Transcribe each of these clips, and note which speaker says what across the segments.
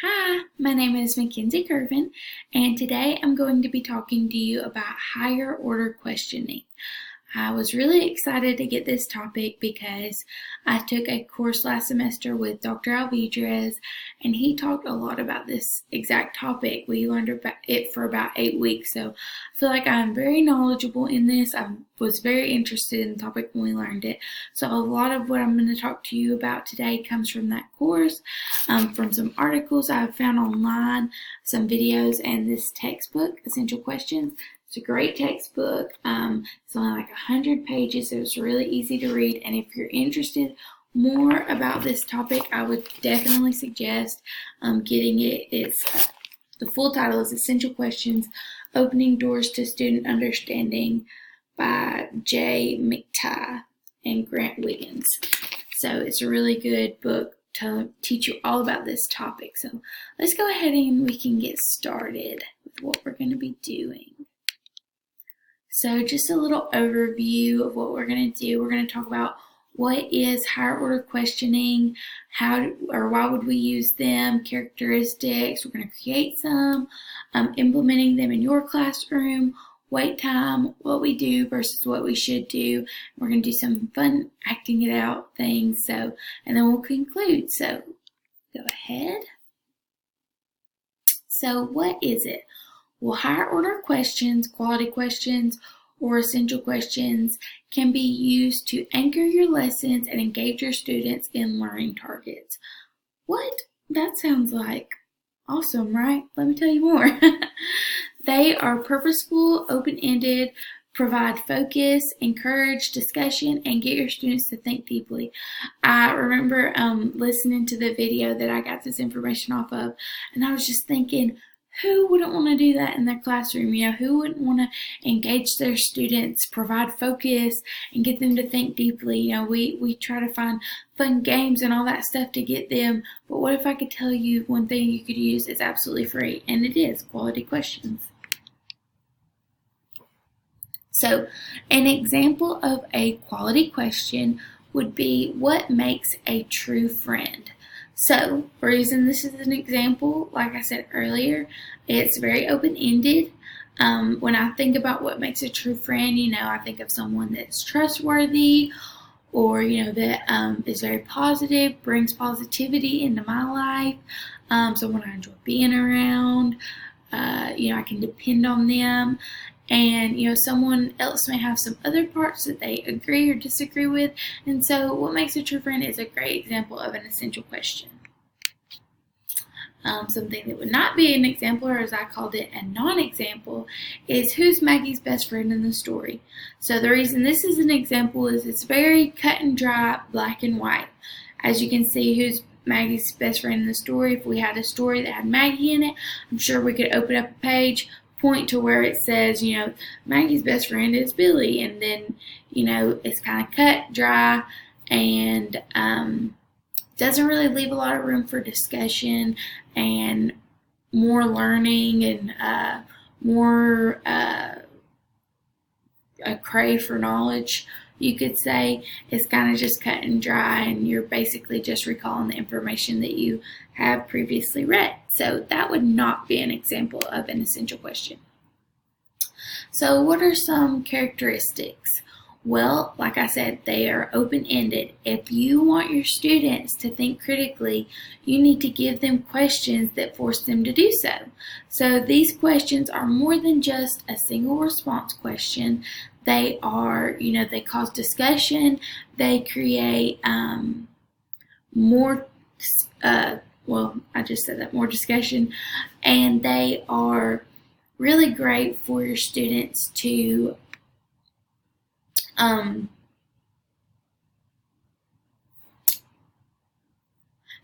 Speaker 1: Hi, my name is Mackenzie Curvin, and today I'm going to be talking to you about higher order questioning. I was really excited to get this topic because I took a course last semester with Dr. Alvidrez, and he talked a lot about this exact topic. We learned about it for about 8 weeks, so I feel like I'm very knowledgeable in this. I was very interested in the topic when we learned it. So a lot of what I'm going to talk to you about today comes from that course, from some articles I've found online, some videos, and this textbook, Essential Questions. It's a great textbook. It's only like 100 pages, so it's really easy to read. And if you're interested more about this topic, I would definitely suggest getting it. The full title is Essential Questions: Opening Doors to Student Understanding by Jay McTighe and Grant Wiggins. So it's a really good book to teach you all about this topic. So let's go ahead and we can get started with what we're going to be doing. So just a little overview of what we're going to do. We're going to talk about what is higher order questioning, how or why would we use them, characteristics. We're going to create some, implementing them in your classroom, wait time, what we do versus what we should do. We're going to do some fun acting it out things. And then we'll conclude. So go ahead. So what is it? Well, higher order questions, quality questions, or essential questions can be used to anchor your lessons and engage your students in learning targets. What? That sounds like awesome, right? Let me tell you more. They are purposeful, open-ended, provide focus, encourage discussion, and get your students to think deeply. I remember listening to the video that I got this information off of, and I was just thinking, who wouldn't want to do that in their classroom? Who wouldn't want to engage their students, provide focus, and get them to think deeply? We try to find fun games and all that stuff to get them, but what if I could tell you one thing you could use is absolutely free, and it is quality questions. So an example of a quality question would be, what makes a true friend? So we're using this as an example. Like I said earlier, it's very open-ended. When I think about what makes a true friend, I think of someone that's trustworthy, or that is very positive, brings positivity into my life, someone I enjoy being around. I can depend on them. And someone else may have some other parts that they agree or disagree with. And so what makes a true friend is a great example of an essential question. Something that would not be an example, or as I called it, a non-example, is who's Maggie's best friend in the story. So the reason this is an example is it's very cut and dry, black and white. As you can see, who's Maggie's best friend in the story. If we had a story that had Maggie in it, I'm sure we could open up a page, point to where it says, Maggie's best friend is Billy, and then, it's kind of cut, dry, and doesn't really leave a lot of room for discussion and more learning and more a crave for knowledge, you could say. It's kind of just cut and dry, and you're basically just recalling the information that you have previously read. So that would not be an example of an essential question. So what are some characteristics? Well, like I said, they are open-ended. If you want your students to think critically, you need to give them questions that force them to do so. So these questions are more than just a single response question. They are, they cause discussion. They create more, I just said that, more discussion. And they are really great for your students to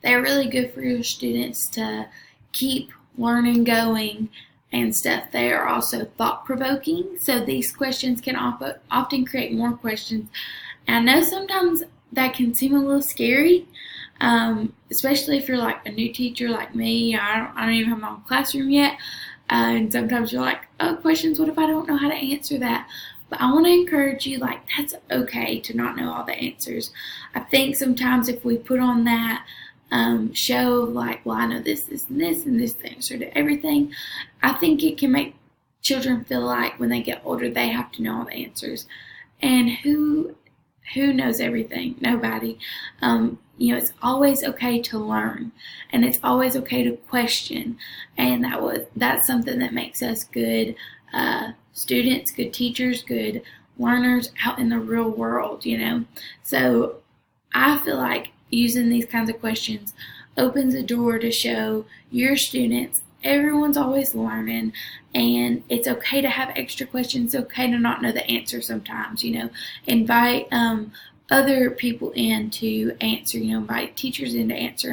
Speaker 1: they're really good for your students to keep learning going and stuff. They are also thought-provoking, so these questions can often create more questions. And I know sometimes that can seem a little scary, especially if you're like a new teacher like me. I don't even have my own classroom yet, and sometimes you're like, oh, questions, what if I don't know how to answer that? But I want to encourage you, that's okay to not know all the answers. I think sometimes if we put on that show like, well, I know this, this, and this, and this answer to everything. I think it can make children feel like when they get older they have to know all the answers. And who knows everything? Nobody. It's always okay to learn, and it's always okay to question, and that's something that makes us good students, good teachers, good learners out in the real world. So I feel like using these kinds of questions opens a door to show your students everyone's always learning, and it's okay to have extra questions. It's okay to not know the answer sometimes. Invite other people in to answer. Invite teachers in to answer.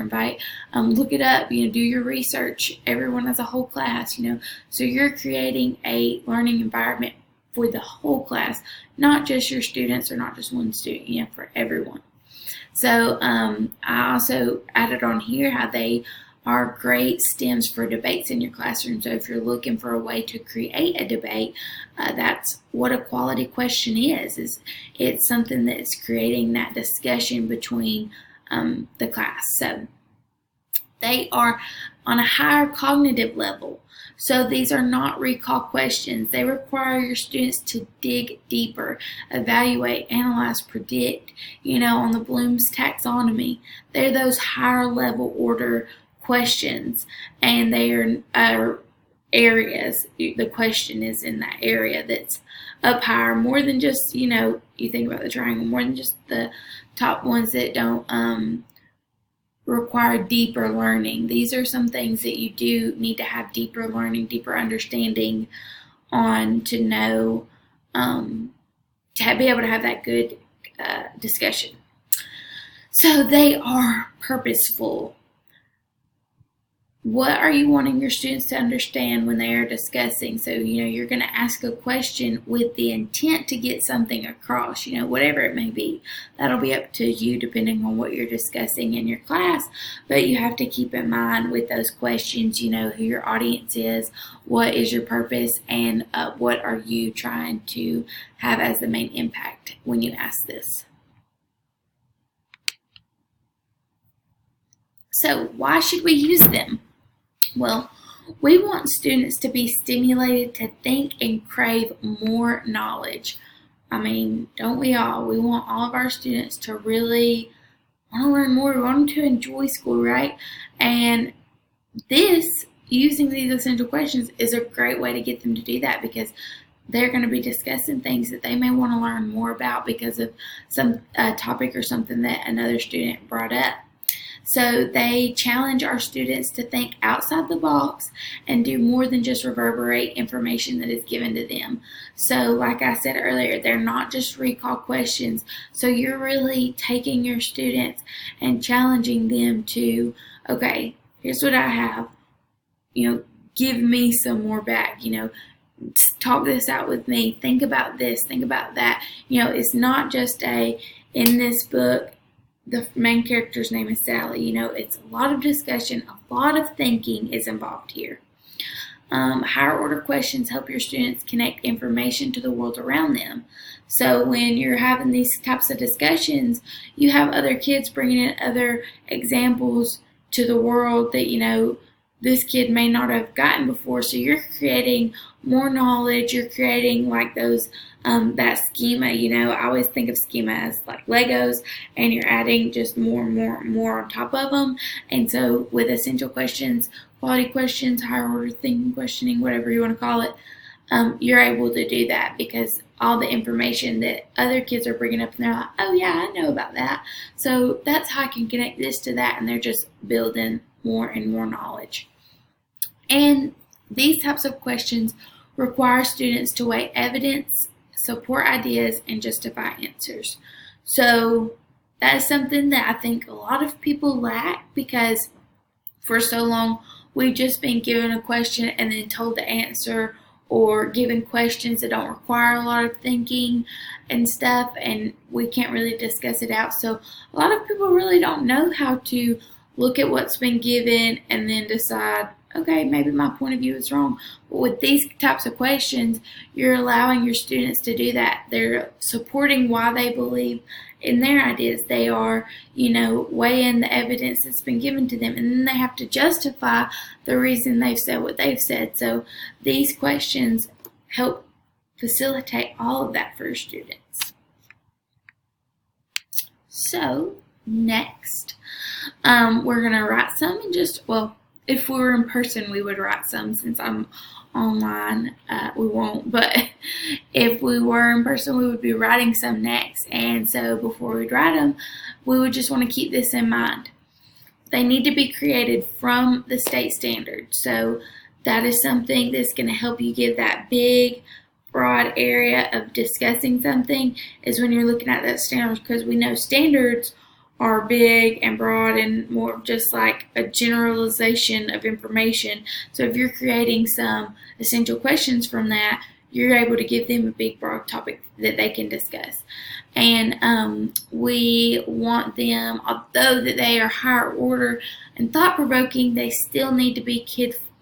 Speaker 1: Look it up. Do your research. Everyone as a whole class. So you're creating a learning environment for the whole class, not just your students or not just one student. For everyone. So I also added on here how they are great stems for debates in your classroom. So if you're looking for a way to create a debate, that's what a quality question is. It's something that's creating that discussion between the class. So they are on a higher cognitive level. So these are not recall questions. They require your students to dig deeper, evaluate, analyze, predict, on the Bloom's taxonomy. They're those higher level order questions, and they are areas. The question is in that area that's up higher, more than just, you think about the triangle, more than just the top ones that don't require deeper learning. These are some things that you do need to have deeper learning, deeper understanding on to know, to be able to have that good discussion. So they are purposeful. What are you wanting your students to understand when they are discussing? So, you're going to ask a question with the intent to get something across, whatever it may be. That'll be up to you depending on what you're discussing in your class. But you have to keep in mind with those questions, who your audience is, what is your purpose, and what are you trying to have as the main impact when you ask this. So why should we use them? Well, we want students to be stimulated to think and crave more knowledge. Don't we all? We want all of our students to really want to learn more. We want them to enjoy school, right? And using these essential questions is a great way to get them to do that, because they're going to be discussing things that they may want to learn more about because of some topic or something that another student brought up. So they challenge our students to think outside the box and do more than just reverberate information that is given to them. So like I said earlier, they're not just recall questions. So you're really taking your students and challenging them to, okay, here's what I have. Give me some more back. Talk this out with me. Think about this. Think about that. It's not just in this book, the main character's name is Sally. It's a lot of discussion, a lot of thinking is involved here. Higher order questions help your students connect information to the world around them. So when you're having these types of discussions, you have other kids bringing in other examples to the world that, this kid may not have gotten before. So you're creating more knowledge. You're creating like those, that schema. I always think of schema as like Legos, and you're adding just more and more and more on top of them. And so with essential questions, quality questions, higher order thinking, questioning, whatever you want to call it, you're able to do that because all the information that other kids are bringing up, and they're like, oh yeah, I know about that. So that's how I can connect this to that, and they're just building more and more knowledge. And these types of questions require students to weigh evidence, support ideas, and justify answers. So that is something that I think a lot of people lack, because for so long we've just been given a question and then told the answer, or given questions that don't require a lot of thinking and stuff, and we can't really discuss it out. So a lot of people really don't know how to look at what's been given and then decide, okay, maybe my point of view is wrong. But with these types of questions, you're allowing your students to do that. They're supporting why they believe in their ideas. They are, weighing the evidence that's been given to them, and then they have to justify the reason they've said what they've said. So these questions help facilitate all of that for students. So next, we're going to write some, and if we were in person, we would write some. Since I'm online, we won't, but if we were in person, we would be writing some next. And so before we'd write them, we would just want to keep this in mind. They need to be created from the state standard. So that is something that's going to help you give that big, broad area of discussing something, is when you're looking at that standards, because we know standards are big and broad and more just like a generalization of information. So if you're creating some essential questions from that, you're able to give them a big, broad topic that they can discuss. And we want them, although that they are higher order and thought-provoking, they still need to be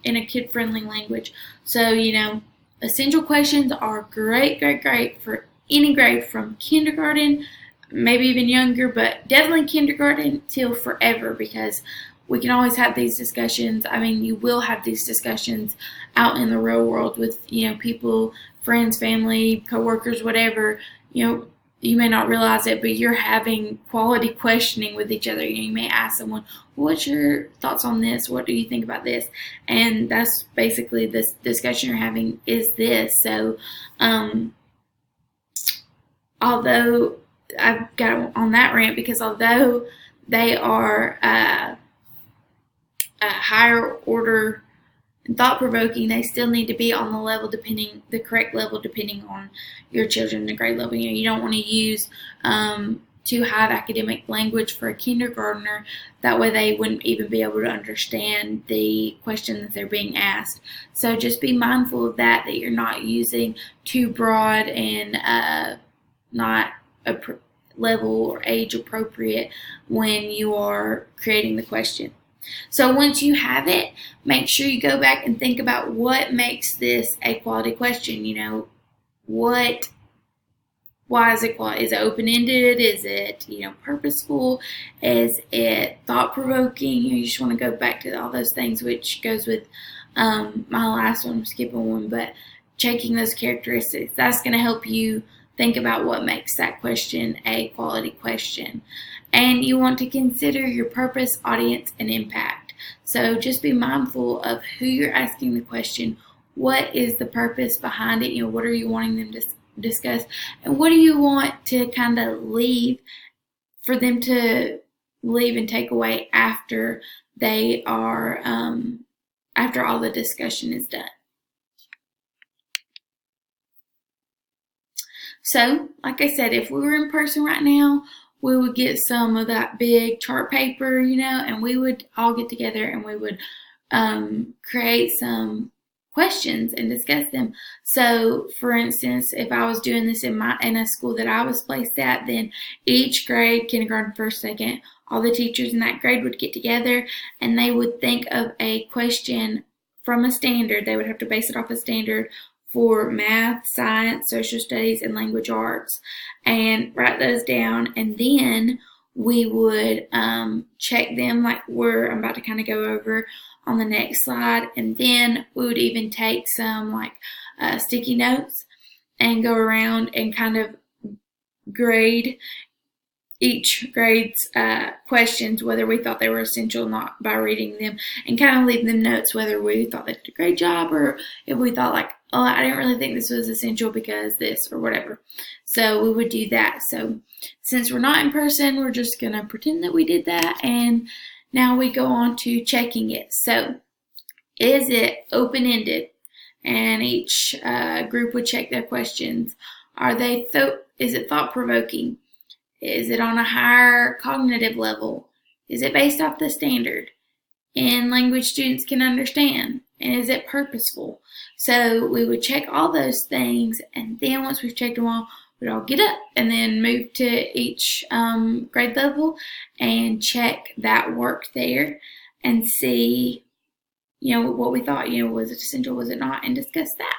Speaker 1: in a kid-friendly language. So, essential questions are great for any grade from kindergarten, maybe even younger, but definitely kindergarten till forever, because we can always have these discussions. I mean, you will have these discussions out in the real world with, people, friends, family, coworkers, whatever. You may not realize it, but you're having quality questioning with each other. You may ask someone, what's your thoughts on this? What do you think about this? And that's basically this discussion you're having is this. So, although I've got on that rant, because although they are a higher order and thought-provoking, they still need to be on the correct level depending on your children, the grade level. You don't want to use too high of academic language for a kindergartner. That way they wouldn't even be able to understand the question that they're being asked. So just be mindful of that you're not using too broad and not level or age appropriate when you are creating the question. So once you have it, make sure you go back and think about what makes this a quality question. Why is it quality? Is it open-ended? Is it, purposeful? Is it thought-provoking? You just want to go back to all those things, which goes with my last one. I'm skipping one, but checking those characteristics. That's going to help you think about what makes that question a quality question. And you want to consider your purpose, audience, and impact. So just be mindful of who you're asking the question. What is the purpose behind it? What are you wanting them to discuss? And what do you want to kind of for them to leave and take away after they are, after all the discussion is done? So, like I said, if we were in person right now, we would get some of that big chart paper, and we would all get together and we would create some questions and discuss them. So, for instance, if I was doing this in a school that I was placed at, then each grade, kindergarten, first, second, all the teachers in that grade would get together and they would think of a question from a standard. They would have to base it off a standard for math, science, social studies, and language arts, and write those down. And then we would check them like I'm about to kind of go over on the next slide. And then we would even take some sticky notes and go around and kind of grade each grade's questions, whether we thought they were essential or not, by reading them, and kind of leave them notes whether we thought they did a great job or if we thought I didn't really think this was essential because this or whatever. So we would do that. So since we're not in person, we're just going to pretend that we did that, and now we go on to checking it. So is it open-ended? And each group would check their questions. Is it thought-provoking? Is it on a higher cognitive level? Is it based off the standard and language students can understand? And is it purposeful? So we would check all those things, and then once we've checked them all, we'd all get up and then move to each grade level and check that work there and see, what we thought, was it essential, was it not, and discuss that.